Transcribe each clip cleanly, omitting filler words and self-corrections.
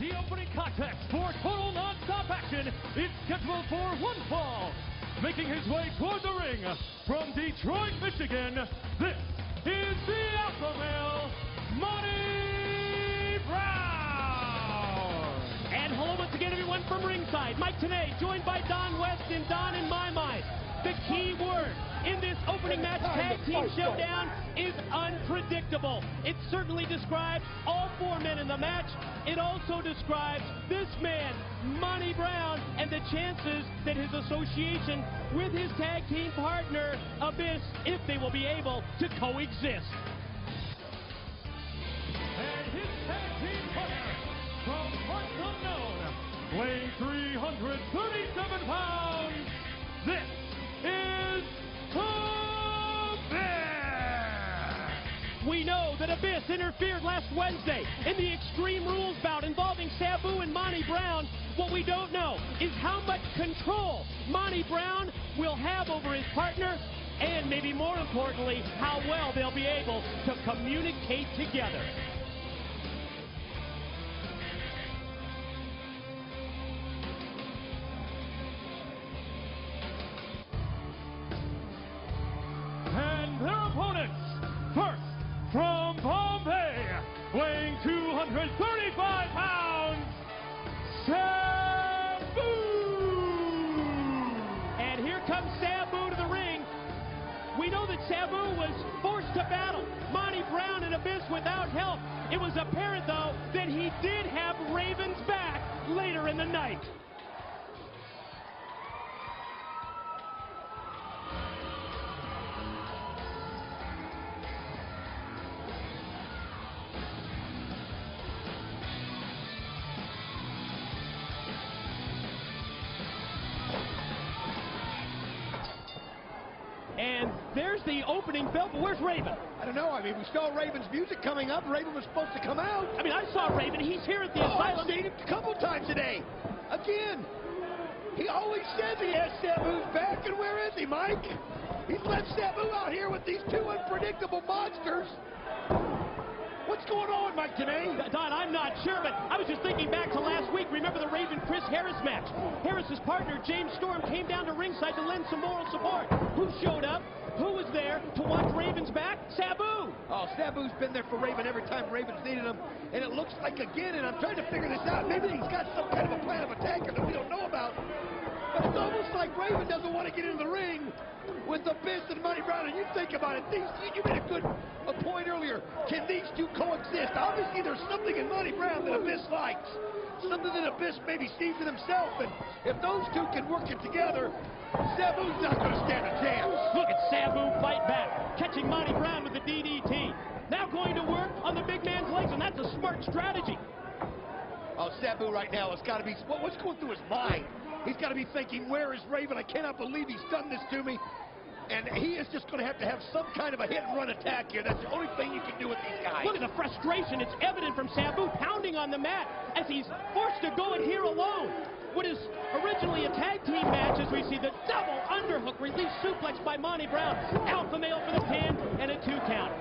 The opening contest for total non-stop action is scheduled for one fall. Making his way toward the ring from Detroit, Michigan, this is the Alpha Male, Monty Brown. And hello once again, everyone, from ringside. Mike Tenay, joined by Don West, and Don, in my mind, the key word in this opening match tag team showdown is unpredictable. It certainly describes all four men in the match. It also describes this man, Monty Brown, and the chances that his association with his tag team partner, Abyss, if they will be able to coexist. And his tag team partner, from parts unknown, weighing 337 pounds, this is We know that Abyss interfered last Wednesday in the Extreme Rules bout involving Sabu and Monty Brown. What we don't know is how much control Monty Brown will have over his partner, and maybe more importantly, how well they'll be able to communicate together. And their opponents, first, from Bombay, weighing 235 pounds, Sabu! And here comes Sabu to the ring. We know that Sabu was forced to battle Monty Brown and Abyss without help. It was apparent, though, that he did have Raven's back later in the night. And there's the opening bell, but where's Raven? I don't know. I mean, we saw Raven's music coming up. Raven was supposed to come out. I mean, I saw Raven. He's here at the asylum. I've seen him a couple times today. Again, he always says he has Sabu's back, and where is he, Mike? He's left Sabu out here with these two unpredictable monsters. What's going on, Mike, today? Don, I'm not sure, but I was just thinking back to last week. Remember the Raven-Chris Harris match? Harris's partner, James Storm, came down to ringside to lend some moral support. Who showed up? Who was there to watch Raven's back? Sabu! Oh, Sabu's been there for Raven every time Raven's needed him. And it looks like, again, and I'm trying to figure this out, maybe he's got some kind of a plan of attack that we don't know about. But it's almost like Raven doesn't want to get in the ring with Abyss and Monty Brown. And you think about it, you made a point earlier. Can these two coexist? Obviously, there's something in Monty Brown that Abyss likes. Something that Abyss maybe sees in himself. And if those two can work it together, Sabu's not going to stand a chance. Look at Sabu fight back, catching Monty Brown with the DDT. Now going to work on the big man's legs, and that's a smart strategy. Oh, Sabu right now has got to be, what's going through his mind? He's got to be thinking, where is Raven? I cannot believe he's done this to me. And he is just going to have some kind of a hit-and-run attack here. That's the only thing you can do with these guys. Look at the frustration. It's evident from Sabu pounding on the mat as he's forced to go in here alone. What is originally a tag team match, as we see the double underhook release suplex by Monty Brown. Alpha Male for the pin and a 2 count.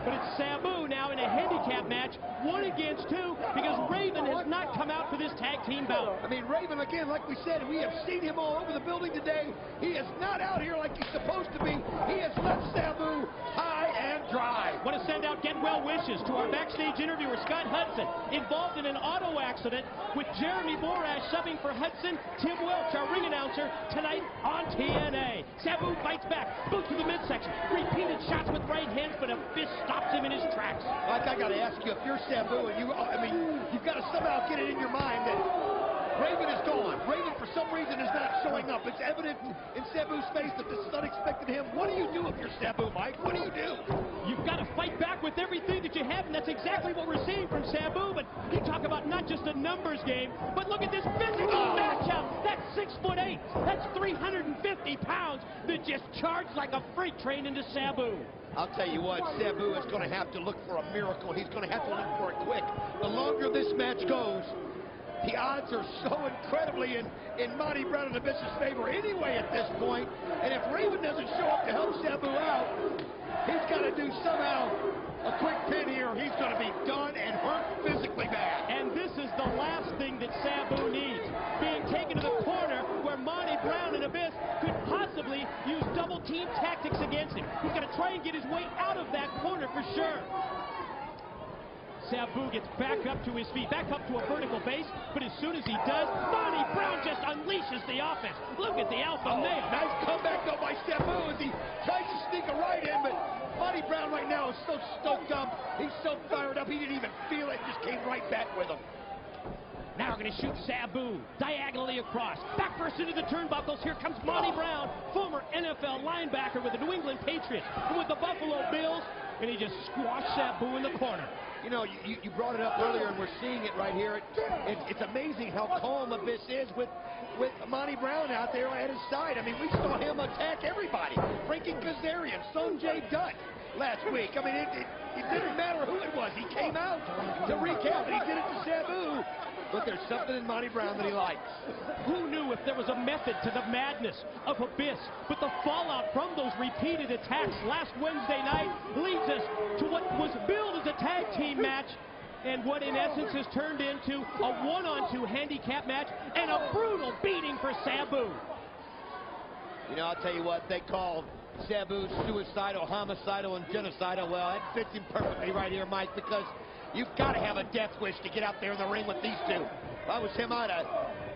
But it's Sabu now in a handicap match, 1 against 2, because Raven has not come out for this tag team bout. I mean, Raven, again, like we said, we have seen him all over the building today. He is not out here like he's supposed to be. He has left Sabu high and dry. Want to send out get well wishes to our backstage interviewer, Scott Hudson, involved in an auto accident with Jeremy Borash subbing for Hudson. Tim Welch, our ring announcer, tonight on TNA. Sabu fights back, boot to the midsection, repeated shots with right hands, but Abyss stops him in his tracks. Mike, I got to ask you, if you're Sabu, and you've got to somehow get it in your mind that Raven is gone. Raven, for some reason, is not showing up. It's evident in Sabu's face that this is unexpected to him. What do you do if you're Sabu, Mike? What do you do? You've got to fight back with everything that you have, and that's exactly what we're seeing from Sabu. But you talk about not just a numbers game, but look at this physical matchup. That's 6'8". That's 350 pounds that just charged like a freight train into Sabu. I'll tell you what, Sabu is going to have to look for a miracle. He's going to have to look for it quick. The longer this match goes, the odds are so incredibly in Monty Brown and Abyss's favor anyway at this point. And if Raven doesn't show up to help Sabu out, he's got to do somehow a quick pin here. He's going to be done and hurt physically bad. And this is the last that Sabu needs. Being taken to the corner where Monty Brown and Abyss could possibly use double team tactics against him. He's going to try and get his way out of that corner for sure. Sabu gets back up to his feet, back up to a vertical base, but as soon as he does, Monty Brown just unleashes the offense. Look at the alpha male. Nice comeback though by Sabu as he tries to sneak a right in, but Monty Brown right now is so stoked up. He's so fired up, he didn't even feel it, just came right back with him. Now we're going to shoot Sabu diagonally across. Back first into the turnbuckles. Here comes Monty Brown, former NFL linebacker with the New England Patriots and with the Buffalo Bills, and he just squashed Sabu in the corner. You know, you brought it up earlier, and we're seeing it right here. It's amazing how calm Abyss is with Monty Brown out there at his side. I mean, we saw him attack everybody. Frankie Kazarian, Sonjay Dutt last week. I mean, it didn't matter who it was. He came out to recap, and he did it to Sabu. But there's something in Monty Brown that he likes. Who knew if there was a method to the madness of Abyss? But the fallout from those repeated attacks last Wednesday night leads us to what was billed as a tag team match and what in essence has turned into a one-on-two handicap match and a brutal beating for Sabu. You know, I'll tell you what, they call Sabu suicidal, homicidal, and genocidal. Well, that fits him perfectly right here, Mike, because you've got to have a death wish to get out there in the ring with these two. If I was him, I'd have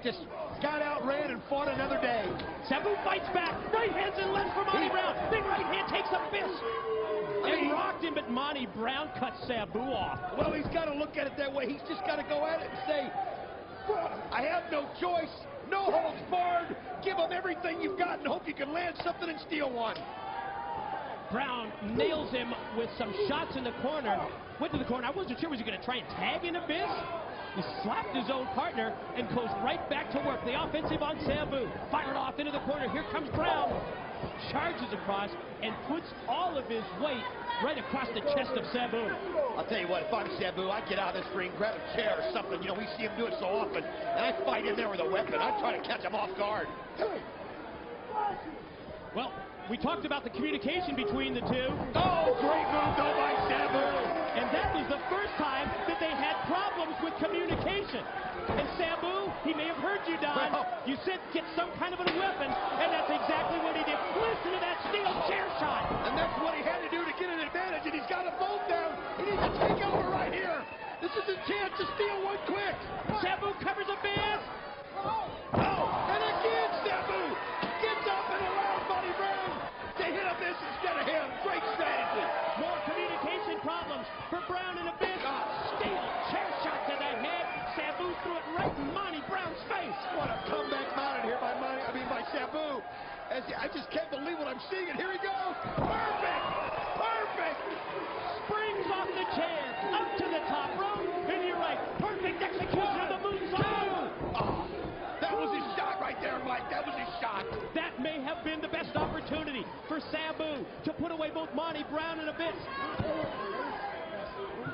just got out, ran, and fought another day. Sabu fights back. Right hands and left for Monty Brown. Big right hand takes a fist. And rocked him, but Monty Brown cuts Sabu off. Well, he's got to look at it that way. He's just got to go at it and say, I have no choice. No holds barred. Give him everything you've got and hope you can land something and steal one. Brown nails him with some shots in the corner. Went to the corner. I wasn't sure, was he going to try and tag in Abyss? He slapped his own partner and goes right back to work. The offensive on Sabu. Fired off into the corner. Here comes Brown. Charges across and puts all of his weight right across the chest of Sabu. I'll tell you what, if I'm Sabu, I'd get out of this ring, grab a chair or something. You know, we see him do it so often. And I'd fight in there with a weapon. I'd try to catch him off guard. Well, we talked about the communication between the two. Oh, great move though by Sabu. And that was the first time that they had problems with communication. And Sabu, he may have heard you, Don. You said get some kind of a weapon, and that's exactly what he did. Listen to that steel chair shot. And that's what he had to do to get an advantage, and he's got a bolt down. He needs to take over right here. This is his chance to steal one quick. Sabu covers Abyss. Oh, and again Sabu gets up and allows Monty Brown to hit Abyss instead of him. Great strategy. More communication problems for Brown and Abyss. Steel chair shot to the head. Sabu threw it right in Monty Brown's face. What a comeback mounted here by Sabu. I just can't believe what I'm seeing, and here he goes. Perfect! Perfect! Springs off the chair, up to the top rope, and you're right. Perfect execution of the moonsault. Oh, that was his shot right there, Mike. That was his shot. That may have been the best opportunity for Sabu to put away both Monty Brown and Abyss.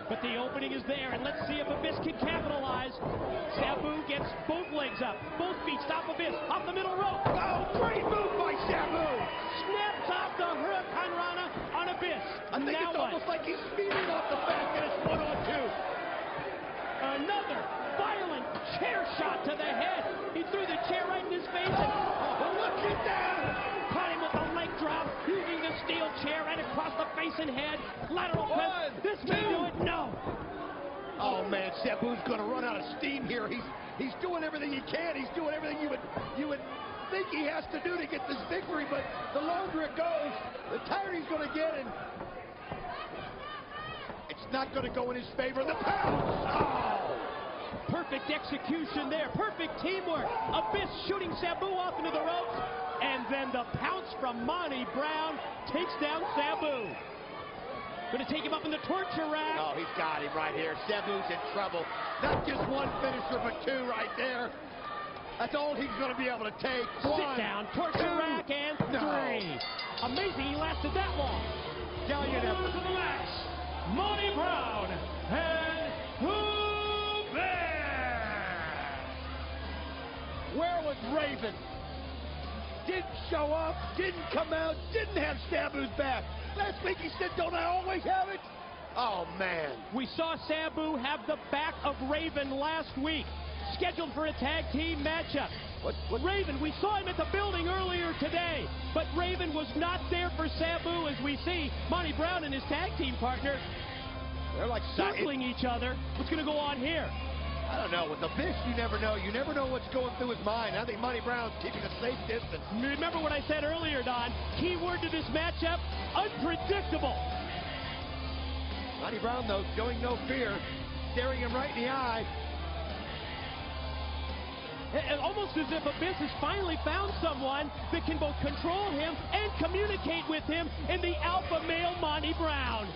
But the opening is there, and let's see if Abyss can capitalize. Sabu gets both legs up, both feet stop Abyss, off the middle rope. Oh, great move by Sabu. Snaps off the Hurricane Rana on Abyss. I think it's almost like he's feeding off the fact that it's 1-on-2. Another violent chair shot to the head. He threw the chair right in his face. And look at that. Caught him with a leg drop, using the steel chair right across the face and head. Lateral press. This may do it. No. Oh man, Sabu's going to run out of steam here. He's doing everything he can. He's doing everything you would think he has to do to get this victory. But the longer it goes, the tighter he's going to get, and it's not going to go in his favor. The pounce. Oh. Perfect execution there. Perfect teamwork. Abyss shooting Sabu off into the ropes. And then the pounce from Monty Brown takes down Sabu. Going to take him up in the torture rack. Oh, he's got him right here. Sabu's in trouble. Not just one finisher, but two right there. That's all he's going to be able to take. Sit down, torture rack, and three. Amazing he lasted that long. Gallant effort. To the match, Monty Brown and Where was Raven? Didn't show up, didn't come out, didn't have Sabu's back. Last week he said, don't I always have it? Oh, man. We saw Sabu have the back of Raven last week. scheduled for a tag team matchup. Raven, we saw him at the building earlier today, but Raven was not there for Sabu, as we see Monty Brown and his tag team partner, they're like circling each other. What's going to go on here? I don't know. With the Fish, you never know. You never know what's going through his mind. I think Monty Brown's keeping a safe distance. Remember what I said earlier, Don. Key word to this matchup, unpredictable. Monty Brown, though, showing no fear, staring him right in the eye. Almost as if Abyss has finally found someone that can both control him and communicate with him in the alpha male Monty Brown.